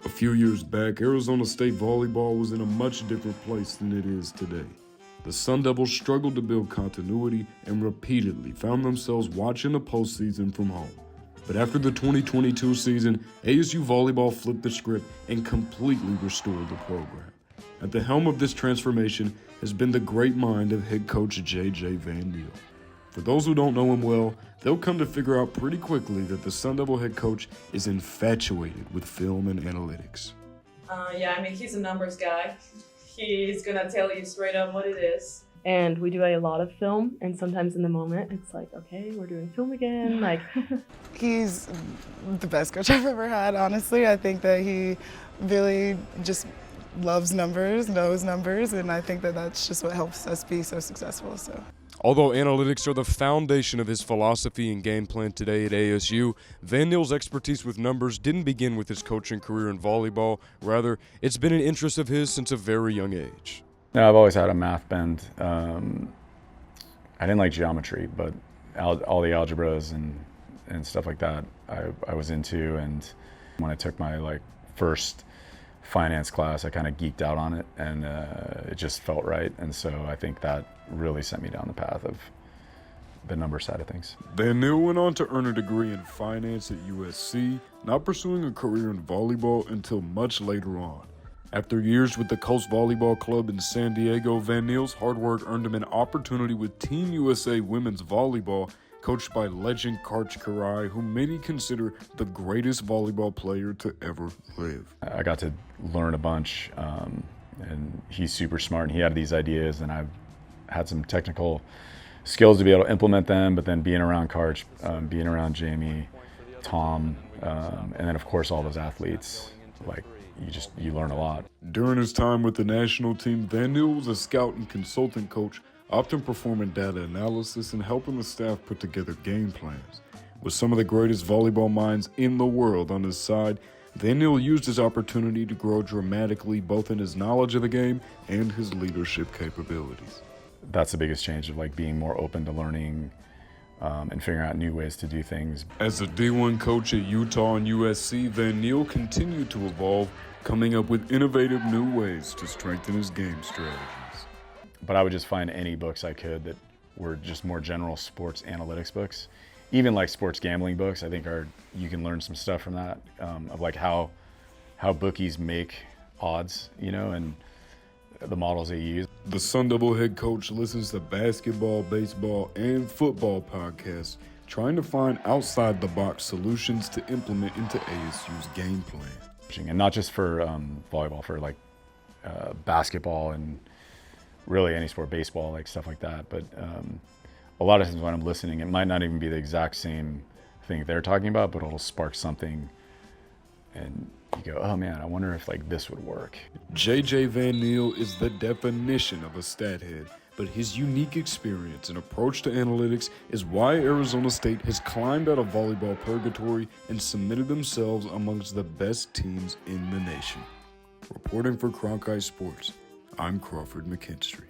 A few years back, Arizona State volleyball was in a much different place than it is today. The Sun Devils struggled to build continuity and repeatedly found themselves watching the postseason from home. But after the 2022 season, ASU volleyball flipped the script and completely restored the program. At the helm of this transformation has been the great mind of head coach JJ Van Niel. For those who don't know him well, they'll come to figure out pretty quickly that the Sun Devil head coach is infatuated with film and analytics. He's a numbers guy. He's gonna tell you straight up what it is. And we do a lot of film, and sometimes in the moment, it's like, okay, we're doing film again. He's the best coach I've ever had, honestly. I think that he really just loves numbers, knows numbers, and I think that that's just what helps us be so successful. Although analytics are the foundation of his philosophy and game plan today at ASU, Van Niel's expertise with numbers didn't begin with his coaching career in volleyball. Rather, it's been an interest of his since a very young age. No, I've always had a math bend. I didn't like geometry, but all the algebras and stuff like that I was into. And when I took my first finance class, I kind of geeked out on it, and it just felt right. And so I think that really sent me down the path of the number side of things. Van Niel went on to earn a degree in finance at USC, not pursuing a career in volleyball until much later on. After years with the Coast Volleyball Club in San Diego, Van Niel's hard work earned him an opportunity with Team USA Women's Volleyball, coached by legend Karch Karai, who many consider the greatest volleyball player to ever live. I got to learn a bunch, and he's super smart, and he had these ideas, and I've had some technical skills to be able to implement them, but then being around Karch, being around Jamie, Tom, and then of course all those athletes, you learn a lot. During his time with the national team, Van Niel was a scout and consultant coach, often performing data analysis and helping the staff put together game plans. With some of the greatest volleyball minds in the world on his side, Van Niel used his opportunity to grow dramatically both in his knowledge of the game and his leadership capabilities. That's the biggest change, of being more open to learning and figuring out new ways to do things. As a D1 coach at Utah and USC, Van Niel continued to evolve, coming up with innovative new ways to strengthen his game strategies. But I would just find any books I could that were just more general sports analytics books. Even sports gambling books, I think you can learn some stuff from that, of how bookies make odds, and the models they use. The Sun Devil head coach listens to basketball, baseball, and football podcasts, trying to find outside-the-box solutions to implement into ASU's game plan. And not just for volleyball, for basketball and really any sport, baseball, stuff like that. But a lot of times when I'm listening, it might not even be the exact same thing they're talking about, but it'll spark something, and you go, oh man, I wonder if this would work. JJ Van Niel is the definition of a stat head, but his unique experience and approach to analytics is why Arizona State has climbed out of volleyball purgatory and cemented themselves amongst the best teams in the nation. Reporting for Cronkite Sports, I'm Crawford McKinstry.